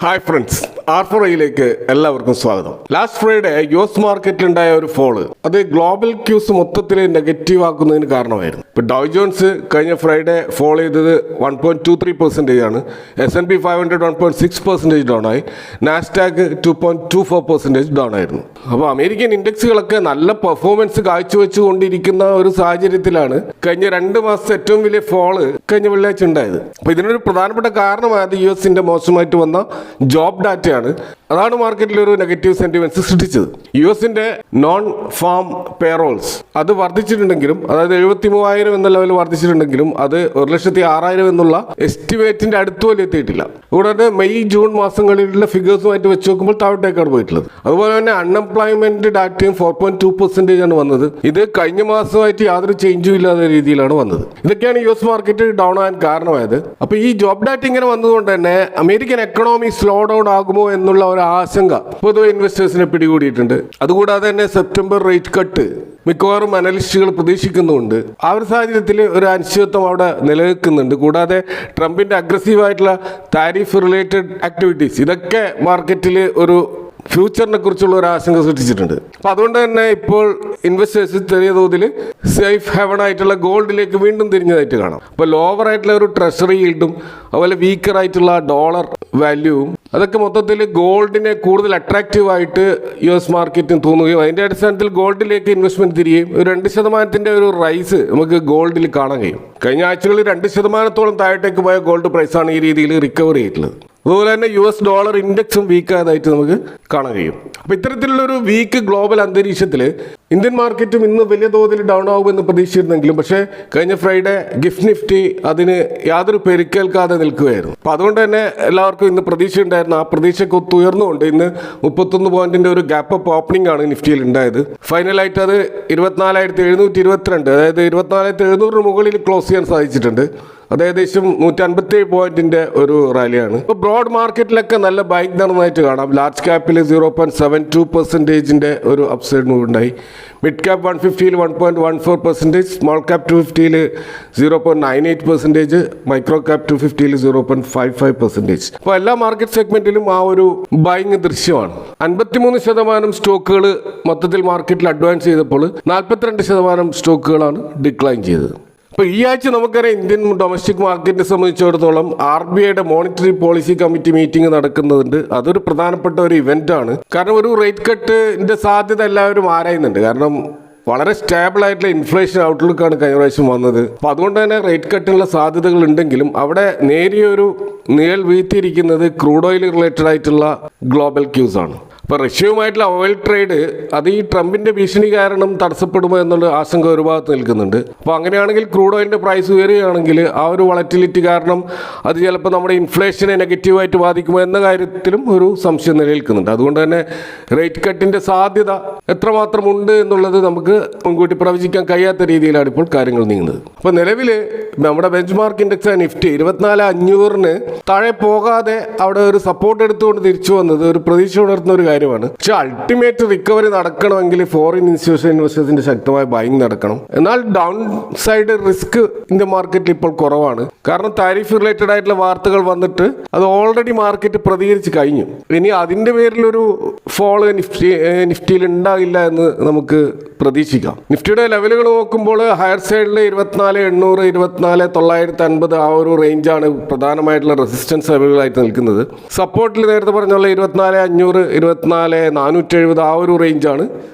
Hi friends, R4iലേക്ക് എല്ലാവർക്കും സ്വാഗതം. Last Friday US മാർക്കറ്റിലുണ്ടായ ഒരു ഫോള് അത് ഗ്ലോബൽ ക്യൂസ് മൊത്തത്തിൽ നെഗറ്റീവ് ആക്കുന്നതിന് കാരണമായിരുന്നു. ഇപ്പോൾ ഡൗ ജോൺസ് കഴിഞ്ഞ ഫ്രൈഡേ ഫോൾ ചെയ്തത് 1.23% ആണ്. S&P 500 1.6% ഡൗൺ ആയി. നാസ്ഡാക്ക് 2.24% ഡൗൺ ആയിരുന്നു. അപ്പോൾ അമേരിക്കൻ ഇൻഡെക്സുകളൊക്കെ നല്ല പെർഫോമൻസ് കാഴ്ചവെച്ചുകൊണ്ടിരിക്കുന്ന ഒരു സാഹചര്യത്തിലാണ് കഴിഞ്ഞ 2 മാസത്തെ ഏറ്റവും വലിയ ഫോള് കഴിഞ്ഞ വെള്ളിയാഴ്ച ഉണ്ടായത്. അപ്പോൾ ഇതിനൊരു പ്രധാനപ്പെട്ട കാരണമായത് US-ന്റെ മോശമായിട്ട് വന്ന ജോബ് ഡാറ്റയാണ്. അതാണ് മാർക്കറ്റിൽ ഒരു നെഗറ്റീവ് സെന്റിമെന്റ്സ് സൃഷ്ടിച്ചത്. US-ന്റെ നോൺ ഫാം പേറോൾസ് അത് വർദ്ധിച്ചിട്ടുണ്ടെങ്കിലും, അതായത് 73,000 എന്ന ലെവൽ വർദ്ധിച്ചിട്ടുണ്ടെങ്കിലും അത് 1,06,000 എന്നുള്ള എസ്റ്റിമേറ്റിന്റെ അടുത്ത് പോലും എത്തിയിട്ടില്ല. കൂടാതെ മെയ് ജൂൺ മാസങ്ങളിലുള്ള ഫിഗേഴ്സുമായിട്ട് വെച്ച് നോക്കുമ്പോൾ താഴോട്ടേക്കാണ് പോയിട്ടുള്ളത്. അതുപോലെ തന്നെ അൺഎംപ്ലോയ്മെന്റ് ഡാറ്റയും 4.2% ആണ് വന്നത്. ഇത് കഴിഞ്ഞ മാസമായിട്ട് യാതൊരു ചേഞ്ചും ഇല്ലാത്ത രീതിയിലാണ് വന്നത്. ഇതൊക്കെയാണ് US മാർക്കറ്റ് ഡൗൺ ആകാൻ കാരണമായത്. അപ്പൊ ഈ ജോബ് ഡാറ്റ ഇങ്ങനെ വന്നതുകൊണ്ട് തന്നെ അമേരിക്കൻ എക്കണോമി സ്ലോ ഡൗൺ ആകുമോ എന്നുള്ള ഒരു ആശങ്ക പൊതുവെ ഇൻവെസ്റ്റേഴ്സിനെ പിടികൂടിയിട്ടുണ്ട്. അതുകൂടാതെ തന്നെ സെപ്റ്റംബർ റേറ്റ് കട്ട് മിക്കവാറും അനലിസ്റ്റുകൾ പ്രതീക്ഷിക്കുന്നുണ്ട്. ആ ഒരു സാഹചര്യത്തിൽ ഒരു അനിശ്ചിതത്വം അവിടെ നിലനിൽക്കുന്നുണ്ട്. കൂടാതെ ട്രംപിന്റെ അഗ്രസീവായിട്ടുള്ള താരിഫ് റിലേറ്റഡ് ആക്ടിവിറ്റീസ് ഇതൊക്കെ മാർക്കറ്റിൽ ഒരു ഫ്യൂച്ചറിനെ കുറിച്ചുള്ള ഒരു ആശങ്ക സൃഷ്ടിച്ചിട്ടുണ്ട്. അപ്പോൾ അതുകൊണ്ട് തന്നെ ഇപ്പോൾ ഇൻവെസ്റ്റേഴ്സ് ചെറിയ തോതിൽ സേഫ് ഹെവൺ ആയിട്ടുള്ള ഗോൾഡിലേക്ക് വീണ്ടും തിരിഞ്ഞതായിട്ട് കാണാം. അപ്പോൾ ലോവർ ആയിട്ടുള്ള ഒരു ട്രഷറി ഈൽഡും അതുപോലെ വീക്കർ ആയിട്ടുള്ള ഡോളർ വാല്യൂവും അതൊക്കെ മൊത്തത്തിൽ ഗോൾഡിനെ കൂടുതൽ അട്രാക്റ്റീവ് ആയിട്ട് US മാർക്കറ്റിന് തോന്നുകയും അതിൻ്റെ അടിസ്ഥാനത്തിൽ ഗോൾഡിലേക്ക് ഇൻവെസ്റ്റ്മെന്റ് തിരികെയും ഒരു 2% ഒരു റൈസ് നമുക്ക് ഗോൾഡിൽ കാണാൻ കഴിയും. കഴിഞ്ഞ ആഴ്ചകളിൽ 2% താഴോട്ടേക്ക് പോയ ഗോൾഡ് പ്രൈസാണ് ഈ രീതിയിൽ റിക്കവർ ചെയ്തിട്ടുള്ളത്. അതുപോലെ തന്നെ US ഡോളർ ഇൻഡെക്സും വീക്കായതായിട്ട് നമുക്ക് കാണാൻ കഴിയും. അപ്പോൾ ഇത്തരത്തിലുള്ളൊരു വീക്ക് ഗ്ലോബൽ അന്തരീക്ഷത്തിൽ ഇന്ത്യൻ മാർക്കറ്റും ഇന്ന് വലിയ തോതിൽ ഡൗൺ ആകുമെന്ന് പ്രതീക്ഷിച്ചിരുന്നെങ്കിലും പക്ഷേ കഴിഞ്ഞ ഫ്രൈഡേ ഗിഫ്റ്റ് നിഫ്റ്റി അതിന് യാതൊരു പെരുക്കേൽക്കാതെ നിൽക്കുകയായിരുന്നു. അപ്പോൾ അതുകൊണ്ട് തന്നെ എല്ലാവർക്കും ഇന്ന് പ്രതീക്ഷ ഉണ്ടായിരുന്നു. ആ പ്രതീക്ഷയ്ക്ക് ഒത്തുയർന്നുകൊണ്ട് ഇന്ന് 31 പോയിന്റിന്റെ ഒരു ഗ്യാപ്പ് അപ്പ് ഓപ്പണിംഗ് ആണ് നിഫ്റ്റിയിൽ ഉണ്ടായത്. ഫൈനലായിട്ട് അത് 24,722, അതായത് 24,700 മുകളിൽ ക്ലോസ് ചെയ്യാൻ സാധിച്ചിട്ടുണ്ട്. അത് ഏകദേശം 157 പോയിന്റിന്റെ ഒരു റാലിയാണ്. ഇപ്പോൾ ബ്രോഡ് മാർക്കറ്റിലൊക്കെ നല്ല ബൈക്ക് നടന്നതായിട്ട് കാണാം. ലാർജ് ക്യാപ്പിൽ 0.72% ഒരു അപ്സൈഡ് മൂവ് ഉണ്ടായി. Mid cap 150 1.14%, small cap 250 0.98%, micro cap 250 0.55%. അപ്പോൾ എല്ലാ മാർക്കറ്റ് സെഗ്മെന്റിലും ആ ഒരു ബൈങ് ദൃശ്യമാണ്. 53% സ്റ്റോക്കുകൾ മൊത്തത്തിൽ മാർക്കറ്റിൽ അഡ്വാൻസ് ചെയ്തപ്പോൾ 42% സ്റ്റോക്കുകളാണ് ഡിക്ലൈൻ ചെയ്തത്. അപ്പോൾ ഈ ആഴ്ച നമുക്കറിയാം ഇന്ത്യൻ ഡൊമസ്റ്റിക് മാർക്കറ്റിനെ സംബന്ധിച്ചിടത്തോളം RBIയുടെ മോണിറ്ററി പോളിസി കമ്മിറ്റി മീറ്റിംഗ് നടക്കുന്നുണ്ട്. അതൊരു പ്രധാനപ്പെട്ട ഒരു ഇവന്റ് ആണ്. കാരണം ഒരു റേറ്റ് കട്ടിന്റെ സാധ്യത എല്ലാവരും ആരായുന്നുണ്ട്. കാരണം വളരെ സ്റ്റേബിൾ ആയിട്ടുള്ള ഇൻഫ്ലേഷൻ ഔട്ട്ലുക്കാണ് കഴിഞ്ഞ പ്രാവശ്യം വന്നത്. അപ്പോൾ അതുകൊണ്ട് തന്നെ റേറ്റ് കട്ടിനുള്ള സാധ്യതകൾ ഉണ്ടെങ്കിലും അവിടെ നേരിയൊരു നിഴൽ വീഴ്ത്തിയിരിക്കുന്നത് ക്രൂഡ് ഓയിൽ റിലേറ്റഡ് ആയിട്ടുള്ള ഗ്ലോബൽ ക്യൂസ് ആണ്. ഇപ്പോൾ റഷ്യയുമായിട്ടുള്ള ഓയിൽ ട്രേഡ് അത് ഈ ട്രംപിന്റെ ഭീഷണി കാരണം തടസ്സപ്പെടുമോ എന്നുള്ള ആശങ്ക ഒരു ഭാഗത്ത് നിൽക്കുന്നുണ്ട്. അപ്പോൾ അങ്ങനെയാണെങ്കിൽ ക്രൂഡ് ഓയിലിന്റെ പ്രൈസ് ഉയരുകയാണെങ്കിൽ ആ ഒരു വളറ്റിലിറ്റി കാരണം അത് ചിലപ്പോൾ നമ്മുടെ ഇൻഫ്ലേഷനെ നെഗറ്റീവായിട്ട് ബാധിക്കുമോ എന്ന കാര്യത്തിലും ഒരു സംശയം നിലനിൽക്കുന്നുണ്ട്. അതുകൊണ്ട് തന്നെ റേറ്റ് കട്ടിന്റെ സാധ്യത എത്രമാത്രം ഉണ്ട് എന്നുള്ളത് നമുക്ക് മുൻകൂട്ടി പ്രവചിക്കാൻ കഴിയാത്ത രീതിയിലാണ് ഇപ്പോൾ കാര്യങ്ങൾ നീങ്ങുന്നത്. അപ്പോൾ നിലവിൽ നമ്മുടെ ബെഞ്ച് മാർക്ക് ഇൻഡെക്സ് നിഫ്റ്റി 24,500 താഴെ പോകാതെ അവിടെ ഒരു സപ്പോർട്ട് എടുത്തുകൊണ്ട് തിരിച്ചു വന്നത് ഒരു പ്രതീക്ഷ ഉണർത്തുന്ന ഒരു കാര്യമാണ്. പക്ഷെ അൾട്ടിമേറ്റ് റിക്കവറി നടക്കണമെങ്കിൽ ഫോറിൻ ഇൻസ്റ്റിറ്റ്യൂഷൻ ഇൻവെസ്റ്റേഴ്സിന്റെ ശക്തമായ ബൈങ് നടക്കണം. എന്നാൽ ഡൗൺ സൈഡ് റിസ്ക് ഇന്ത്യൻ മാർക്കറ്റിൽ ഇപ്പോൾ കുറവാണ്. കാരണം താരിഫ് റിലേറ്റഡ് ആയിട്ടുള്ള വാർത്തകൾ വന്നിട്ട് അത് ഓൾറെഡി മാർക്കറ്റ് പ്രതികരിച്ച് കഴിഞ്ഞു. ഇനി അതിന്റെ പേരിലൊരു ഫോള് നിഫ്റ്റിയിൽ ഉണ്ടാകില്ല എന്ന് നമുക്ക് പ്രതീക്ഷിക്കാം. നിഫ്റ്റിയുടെ ലെവലുകൾ നോക്കുമ്പോൾ ഹയർ സൈഡിൽ 24,800 24,950 ആ ഒരു റേഞ്ചാണ് പ്രധാനമായിട്ടുള്ള റെസിസ്റ്റൻസ് ലെവലുകളായിട്ട് നിൽക്കുന്നത്. സപ്പോർട്ടിൽ നേരത്തെ പറഞ്ഞുള്ള 24,500 24,470 ആ ഒരു റേഞ്ചാണ്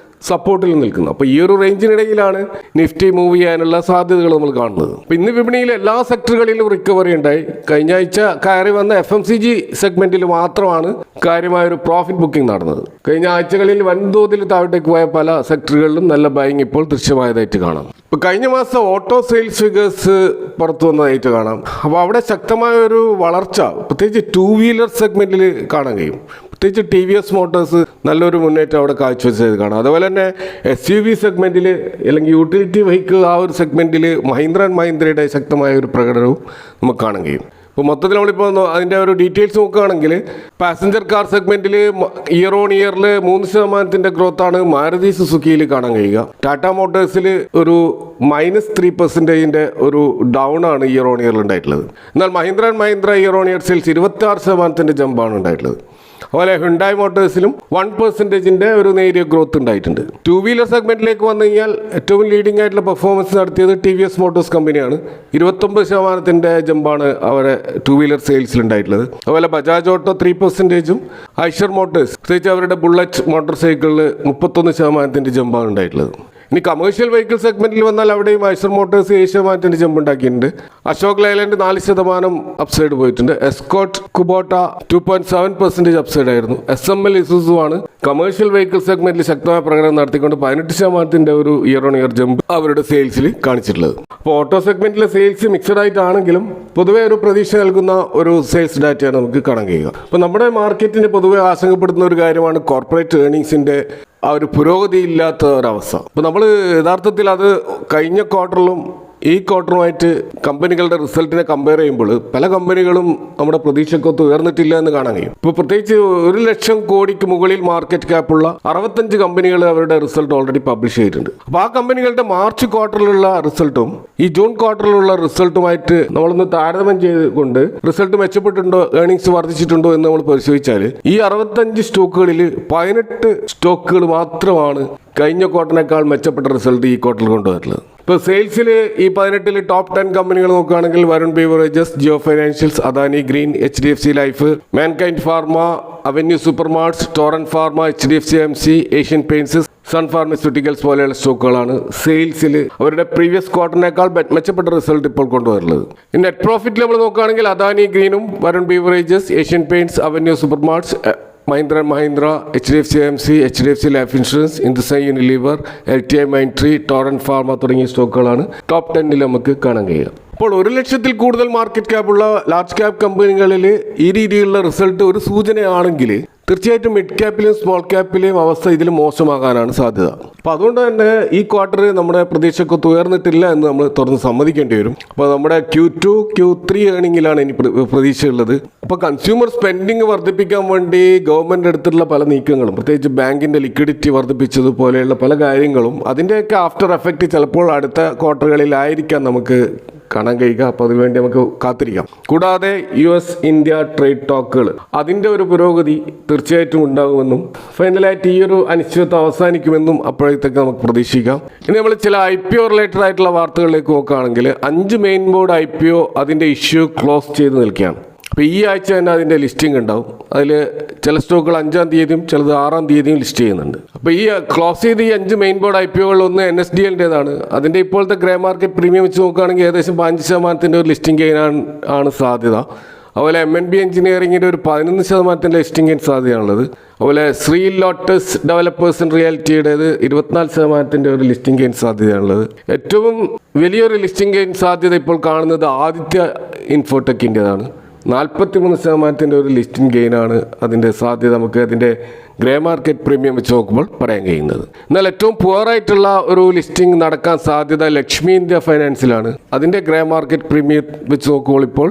സപ്പോർട്ടിൽ നിൽക്കുന്നത്. അപ്പോൾ ഈ ഒരു റേഞ്ചിനിടയിലാണ് നിഫ്റ്റി മൂവ് ചെയ്യാനുള്ള സാധ്യതകൾ നമ്മൾ കാണുന്നത്. അപ്പോൾ ഇന്ന് വിപണിയിൽ എല്ലാ സെക്ടറുകളിലും റിക്കവറി ഉണ്ടായി. കഴിഞ്ഞ ആഴ്ച കയറി വന്ന FMCG സെഗ്മെന്റിൽ മാത്രമാണ് കാര്യമായൊരു പ്രോഫിറ്റ് ബുക്കിംഗ് നടന്നത്. കഴിഞ്ഞ ആഴ്ചകളിൽ വൻതോതിൽ താഴോട്ടേക്ക് പോയ പല സെക്ടറുകളിലും നല്ല ബൈങ് ഇപ്പോൾ ദൃശ്യമായതായിട്ട് കാണാം. ഇപ്പോൾ കഴിഞ്ഞ മാസം ഓട്ടോ സെയിൽസ് ഫിഗേഴ്സ് പുറത്തു വന്നതായിട്ട് കാണാം. അപ്പോൾ അവിടെ ശക്തമായ ഒരു വളർച്ച പ്രത്യേകിച്ച് 2 വീലർ സെഗ്മെന്റിൽ കാണാൻ കഴിയും. പ്രത്യേകിച്ച് TVS മോട്ടോഴ്സ് നല്ലൊരു മുന്നേറ്റം അവിടെ കാഴ്ചവെച്ചത് കാണാം. അതുപോലെ തന്നെ SUV സെഗ്മെന്റിൽ അല്ലെങ്കിൽ യൂട്ടിലിറ്റി വെഹിക്കിൾ ആ ഒരു സെഗ്മെന്റിൽ മഹീന്ദ്ര ആൻഡ് മഹീന്ദ്രയുടെ ശക്തമായ ഒരു പ്രകടനവും നമുക്ക് കാണാൻ കഴിയും. ഇപ്പോൾ മൊത്തത്തിൽ നമ്മളിപ്പോൾ അതിൻ്റെ ഒരു ഡീറ്റെയിൽസ് നോക്കുകയാണെങ്കിൽ പാസഞ്ചർ കാർ സെഗ്മെൻറ്റിൽ ഇയർ ഓൺ ഇയറിൽ 3% ഗ്രോത്താണ് മാരുതി സുസുക്കിയിൽ കാണാൻ കഴിയുക. ടാറ്റ മോട്ടോഴ്സിൽ ഒരു -3% ഒരു ഡൗൺ ആണ് ഇയർ ഓൺ ഇയറിൽ ഉണ്ടായിട്ടുള്ളത്. എന്നാൽ Mahindra and Mahindra year on year sales 26% ജമ്പാണ് ഉണ്ടായിട്ടുള്ളത്. അതുപോലെ ഹ്യുണ്ടായി മോട്ടോഴ്സിലും 1% ഒരു നേരിയ ഗ്രോത്ത് ഉണ്ടായിട്ടുണ്ട്. ടൂ വീലർ സെഗ്മെന്റിലേക്ക് വന്നു കഴിഞ്ഞാൽ ഏറ്റവും ലീഡിംഗ് ആയിട്ടുള്ള പെർഫോമൻസ് നടത്തിയത് TVS മോട്ടോഴ്സ് കമ്പനിയാണ്. 29% ജമ്പാണ് അവരെ ടൂ വീലർ സെയിൽസിൽ ഉണ്ടായിട്ടുള്ളത്. അതുപോലെ ബജാജ് ഓട്ടോ 3%, ഐഷർ മോട്ടോഴ്സ് പ്രത്യേകിച്ച് അവരുടെ ബുള്ളറ്റ് മോട്ടോർ സൈക്കിളിൽ 31% ജമ്പാണ് ഉണ്ടായിട്ടുള്ളത്. ഇനി കമേഴ്ഷ്യൽ വെഹിക്കിൾ സെഗ്മെന്റിൽ വന്നാൽ അവിടെയും ഐഷർ മോട്ടോഴ്സ് 7% ജമ്പ് ഉണ്ടാക്കിയിട്ടുണ്ട്. അശോക് ലൈലാൻഡ് 4% അപ്സൈഡ് പോയിട്ടുണ്ട്. എസ്കോട്ട് കുബോട്ട 2.7% അപ്സൈഡ് ആയിരുന്നു. SML ഇസുസു ആണ് കമേഴ്ഷ്യൽ വെഹിക്കിൾ സെഗ്മെന്റിൽ ശക്തമായ പ്രകടനം നടത്തിക്കൊണ്ട് 18% ഒരു ഇയർ ഓൺ ഇയർ ജമ്പ് അവരുടെ സെയിൽസിൽ കാണിച്ചിട്ടുള്ളത്. അപ്പോൾ ഓട്ടോ സെഗ്മെന്റിലെ സെയിൽസ് മിക്സഡ് ആയിട്ടാണെങ്കിലും പൊതുവെ ഒരു പ്രതീക്ഷ നൽകുന്ന ഒരു സെയിൽസ് ഡാറ്റയാണ് നമുക്ക് കാണാൻ കഴിയുക. അപ്പോൾ നമ്മുടെ മാർക്കറ്റിന് പൊതുവെ ആശങ്കപ്പെടുന്ന ഒരു കാര്യമാണ് കോർപ്പറേറ്റ് ഏർണിങ്സിന്റെ ആ ഒരു പുരോഗതി ഇല്ലാത്ത ഒരവസ്ഥ. അപ്പോൾ നമ്മൾ യഥാർത്ഥത്തിൽ അത് കഴിഞ്ഞ ക്വാർട്ടറിലും ഈ ക്വാർട്ടറുമായിട്ട് കമ്പനികളുടെ റിസൾട്ടിനെ കമ്പയർ ചെയ്യുമ്പോൾ പല കമ്പനികളും നമ്മുടെ പ്രതീക്ഷക്കൊത്ത് ഉയർന്നിട്ടില്ല എന്ന് കാണാൻ കഴിയും. ഇപ്പോൾ പ്രത്യേകിച്ച് 1 ലക്ഷം കോടിക്ക് മുകളിൽ മാർക്കറ്റ് ക്യാപ്പുള്ള 65 കമ്പനികൾ അവരുടെ റിസൾട്ട് ഓൾറെഡി പബ്ലിഷ് ചെയ്തിട്ടുണ്ട്. അപ്പോൾ ആ കമ്പനികളുടെ മാർച്ച് ക്വാർട്ടറിലുള്ള റിസൾട്ടും ഈ ജൂൺ ക്വാർട്ടറിലുള്ള റിസൾട്ടുമായിട്ട് നമ്മളൊന്ന് താരതമ്യം ചെയ്തുകൊണ്ട് റിസൾട്ട് മെച്ചപ്പെട്ടിട്ടുണ്ടോ, ഏർണിങ്സ് വർദ്ധിച്ചിട്ടുണ്ടോ എന്ന് നമ്മൾ പരിശോധിച്ചാൽ ഈ 65 സ്റ്റോക്കുകളിൽ 18 സ്റ്റോക്കുകൾ മാത്രമാണ് കഴിഞ്ഞ ക്വാർട്ടറിനേക്കാൾ മെച്ചപ്പെട്ട റിസൾട്ട് ഈ ക്വാർട്ടറിൽ കൊണ്ടുവന്നിട്ടുള്ളത്. ഇപ്പോൾ സെയിൽസിൽ ഈ 18 ടോപ്പ് 10 കമ്പനികൾ നോക്കുകയാണെങ്കിൽ Varun beverages, Jio financials, Adani green, HDFC life, mankind pharma, avenue super marts, torrent pharma, HDFC AMC, Asian paints, sun pharmaceuticals പോലെയുള്ള സ്റ്റോക്കുകളാണ് സെയിൽസിൽ അവരുടെ പ്രീവിയസ് ക്വാർട്ടറിനേക്കാൾ മെച്ചപ്പെട്ട റിസൾട്ട് ഇപ്പോൾ കൊണ്ടുവരുന്നത്. നെറ്റ് പ്രോഫിറ്റ് നമ്മൾ നോക്കുകയാണെങ്കിൽ അദാനി ഗ്രീനും, Varun beverages, Asian paints, avenue super marts, Mahindra and Mahindra, HDFC AMC, HDFC life insurance, Hindustan Unilever, LTI Mindtree, torrent pharma തുടങ്ങിയ സ്റ്റോക്കുകളാണ് ടോപ്പ് 10 നമുക്ക് കാണാൻ കഴിയുക. അപ്പോൾ 1 ലക്ഷത്തിൽ കൂടുതൽ മാർക്കറ്റ് ക്യാപ്പുള്ള ലാർജ് ക്യാപ് കമ്പനികളിൽ ഈ രീതിയിലുള്ള റിസൾട്ട് ഒരു സൂചനയാണെങ്കിൽ തീർച്ചയായിട്ടും മിഡ് ക്യാപ്പിലെയും സ്മോൾ ക്യാപ്പിലെയും അവസ്ഥ ഇതിൽ മോശമാകാനാണ് സാധ്യത. അപ്പോൾ അതുകൊണ്ട് തന്നെ ഈ ക്വാർട്ടർ നമ്മുടെ പ്രതീക്ഷക്കൊത്ത് ഉയർന്നിട്ടില്ല എന്ന് നമ്മൾ തുറന്ന് സമ്മതിക്കേണ്ടി വരും. അപ്പോൾ നമ്മുടെ Q2, Q3 ഏർണിങ്ങിലാണ് ഇനി പ്രതീക്ഷയുള്ളത്. അപ്പോൾ കൺസ്യൂമർ സ്പെൻഡിങ് വർദ്ധിപ്പിക്കാൻ വേണ്ടി ഗവൺമെൻറ് എടുത്തിട്ടുള്ള പല നീക്കങ്ങളും, പ്രത്യേകിച്ച് ബാങ്കിൻ്റെ ലിക്വിഡിറ്റി വർദ്ധിപ്പിച്ചതുപോലെയുള്ള പല കാര്യങ്ങളും അതിൻ്റെയൊക്കെ ആഫ്റ്റർ എഫക്റ്റ് ചിലപ്പോൾ അടുത്ത ക്വാർട്ടറുകളിലായിരിക്കാം നമുക്ക് കാണാൻ കഴിയുക. അപ്പോൾ അതിനുവേണ്ടി നമുക്ക് കാത്തിരിക്കാം. കൂടാതെ US ഇന്ത്യ ട്രേഡ് ടോക്കുകൾ അതിൻ്റെ ഒരു പുരോഗതി തീർച്ചയായിട്ടും ഉണ്ടാകുമെന്നും ഫൈനലായിട്ട് ഈ ഒരു അനിശ്ചിതത്വം അവസാനിക്കുമെന്നും അപ്പോഴത്തേക്ക് നമുക്ക് പ്രതീക്ഷിക്കാം. ഇനി നമ്മൾ ചില IPO റിലേറ്റഡ് ആയിട്ടുള്ള വാർത്തകളിലേക്ക് നോക്കുകയാണെങ്കിൽ 5 മെയിൻ ബോർഡ് IPO അതിൻ്റെ ഇഷ്യൂ ക്ലോസ് ചെയ്ത് നിൽക്കുകയാണ്. അപ്പോൾ ഈ ആഴ്ച തന്നെ അതിൻ്റെ ലിസ്റ്റിംഗ് ഉണ്ടാവും. അതിൽ ചില സ്റ്റോക്കുകൾ 5-ാം തീയതിയും ചിലത് 6-ാം തീയതിയും ലിസ്റ്റ് ചെയ്യുന്നുണ്ട്. അപ്പോൾ ഈ ക്ലോസ് ചെയ്ത് ഈ 5 മെയിൻ ബോർഡ് IPOകളിൽ ഒന്ന് NSDLൻ്റേതാണ്. അതിൻ്റെ ഇപ്പോഴത്തെ ഗ്രേ മാർക്കറ്റ് പ്രീമിയം വെച്ച് നോക്കുകയാണെങ്കിൽ ഏകദേശം 5% ഒരു ലിസ്റ്റിംഗ് ഗെയിൻ ആണ് സാധ്യത. അതുപോലെ MNB എഞ്ചിനീയറിംഗിൻ്റെ ഒരു 11% ലിസ്റ്റിംഗ് ഗെയിൻ സാധ്യതയാണുള്ളത്. അതുപോലെ ശ്രീ ലോട്ടസ് ഡെവലപ്പേഴ്സ് ആൻഡ് റിയാലിറ്റിയുടേത് 24% ഒരു ലിസ്റ്റിംഗ് ഗെയിൻ സാധ്യതയാണുള്ളത്. ഏറ്റവും വലിയൊരു ലിസ്റ്റിംഗ് ഗെയിൻ സാധ്യത ഇപ്പോൾ കാണുന്നത് ആദിത്യ ഇൻഫോടെക്കിൻ്റെതാണ്. 43% ഒരു ലിസ്റ്റിംഗ് ഗെയിനാണ് അതിൻ്റെ സാധ്യത നമുക്ക് അതിൻ്റെ ഗ്രേ മാർക്കറ്റ് പ്രീമിയം വെച്ച് നോക്കുമ്പോൾ പറയാൻ കഴിയുന്നത്. എന്നാൽ ഏറ്റവും പുവറായിട്ടുള്ള ഒരു ലിസ്റ്റിംഗ് നടക്കാൻ സാധ്യത ലക്ഷ്മി ഇന്ത്യ ഫൈനാൻസിലാണ്. അതിൻ്റെ ഗ്രേ മാർക്കറ്റ് പ്രീമിയം വെച്ച് നോക്കുമ്പോൾ ഇപ്പോൾ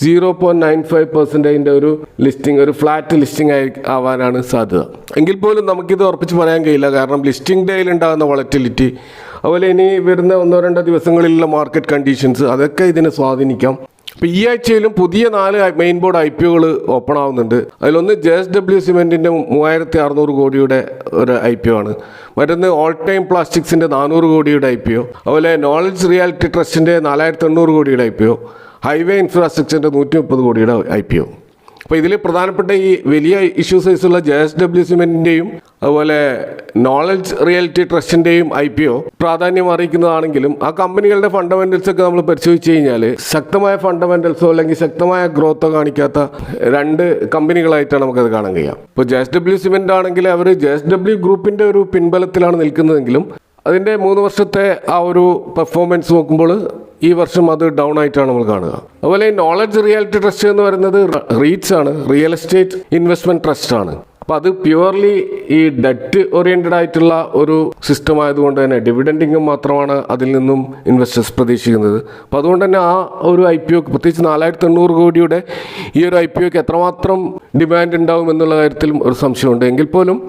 0.95% ഒരു ലിസ്റ്റിംഗ്, ഒരു ഫ്ലാറ്റ് ലിസ്റ്റിംഗ് ആവാനാണ് സാധ്യത. എങ്കിൽ പോലും നമുക്കിത് ഉറപ്പിച്ച് പറയാൻ കഴിയില്ല. കാരണം ലിസ്റ്റിംഗ് ഡേയിൽ ഉണ്ടാകുന്ന വോളറ്റിലിറ്റി, അതുപോലെ ഇനി വരുന്ന 1-2 ദിവസങ്ങളിലുള്ള മാർക്കറ്റ് കണ്ടീഷൻസ് അതൊക്കെ ഇതിനെ സ്വാധീനിക്കാം. അപ്പോൾ ഈ ആഴ്ചയിലും പുതിയ 4 മെയിൻ ബോർഡ് IPOകൾ ഓപ്പൺ ആവുന്നുണ്ട്. അതിലൊന്ന് JSW സിമെൻറ്റിൻ്റെ 3600 കോടിയുടെ ഒരു IPO ആണ്. മറ്റൊന്ന് ഓൾ ടൈം പ്ലാസ്റ്റിക്സിൻ്റെ 400 കോടിയുടെ IPO. അതുപോലെ നോളജ് റിയാലിറ്റി ട്രസ്റ്റിൻ്റെ 4800 കോടിയുടെ IPO. ഹൈവേ ഇൻഫ്രാസ്ട്രക്ചറിൻ്റെ 130 കോടിയുടെ IPO. അപ്പോൾ ഇതിൽ പ്രധാനപ്പെട്ട ഈ വലിയ ഇഷ്യൂ സൈസുള്ള JSW സിമെൻറ്റിൻ്റെയും അതുപോലെ നോളജ് റിയാലിറ്റി ട്രസ്റ്റിൻ്റെയും IPO പ്രാധാന്യം അറിയിക്കുന്നതാണെങ്കിലും ആ കമ്പനികളുടെ ഫണ്ടമെൻ്റൽസ് ഒക്കെ നമ്മൾ പരിശോധിച്ച് കഴിഞ്ഞാൽ ശക്തമായ ഫണ്ടമെൻ്റൽസോ അല്ലെങ്കിൽ ശക്തമായ ഗ്രോത്തോ കാണിക്കാത്ത 2 കമ്പനികളായിട്ടാണ് നമുക്കത് കാണാൻ കഴിയുക. ഇപ്പോൾ JSW സിമെൻ്റ് ആണെങ്കിൽ അവർ JSW ഗ്രൂപ്പിൻ്റെ ഒരു പിൻബലത്തിലാണ് നിൽക്കുന്നതെങ്കിലും അതിൻ്റെ 3 വർഷത്തെ ആ ഒരു പെർഫോമൻസ് നോക്കുമ്പോൾ ഈ വർഷം അത് ഡൗൺ ആയിട്ടാണ് നമ്മൾ കാണുക. അതുപോലെ നോളജ് റിയാലിറ്റി ട്രസ്റ്റ് എന്ന് പറയുന്നത് REITs ആണ്, റിയൽ എസ്റ്റേറ്റ് ഇൻവെസ്റ്റ്മെൻറ്റ് ട്രസ്റ്റ് ആണ്. അപ്പോൾ അത് പ്യുവർലി ഈ ഡെറ്റ് ഓറിയൻറ്റഡ് ആയിട്ടുള്ള ഒരു സിസ്റ്റം ആയതുകൊണ്ട് തന്നെ ഡിവിഡൻഡ് ഇൻകം മാത്രമാണ് അതിൽ നിന്നും ഇൻവെസ്റ്റേഴ്സ് പ്രതീക്ഷിക്കുന്നത്. അപ്പോൾ അതുകൊണ്ട് തന്നെ ആ ഒരു IPO പ്രത്യേകിച്ച് 4800 കോടിയുടെ ഈ ഒരു IPOക്ക് എത്രമാത്രം ഡിമാൻഡ് ഉണ്ടാവും എന്നുള്ള കാര്യത്തിലും ഒരു സംശയമുണ്ട്. എങ്കിൽ പോലും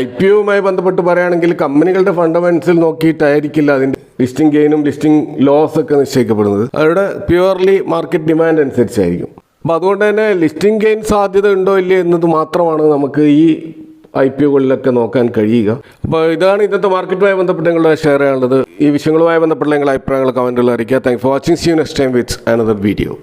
IPOയുമായി ബന്ധപ്പെട്ട് പറയുകയാണെങ്കിൽ കമ്പനികളുടെ ഫണ്ടമെന്റ്സിൽ നോക്കിയിട്ടായിരിക്കില്ല അതിൻ്റെ ലിസ്റ്റിംഗ് ഗെയിനും ലിസ്റ്റിംഗ് ലോസ് ഒക്കെ നിശ്ചയിക്കപ്പെടുന്നത്. അവരുടെ പ്യുവർലി മാർക്കറ്റ് ഡിമാൻഡ് അനുസരിച്ചായിരിക്കും. അപ്പോൾ അതുകൊണ്ട് തന്നെ ലിസ്റ്റിംഗ് ഗെയിൻ സാധ്യത ഉണ്ടോ ഇല്ലേ എന്നത് മാത്രമാണ് നമുക്ക് ഈ IPOകളിലൊക്കെ നോക്കാൻ കഴിയുക. അപ്പോൾ ഇതാണ് ഇന്നത്തെ മാർക്കറ്റുമായി ബന്ധപ്പെട്ട് നിങ്ങളുടെ ഷെയർ ചെയ്യാനുള്ളത്. ഈ വിഷയങ്ങളുമായി ബന്ധപ്പെട്ട നിങ്ങളുടെ അഭിപ്രായങ്ങൾ കമൻറ്റുകൾ അറിയിക്കുക. Thanks for watching. See you next time with another video.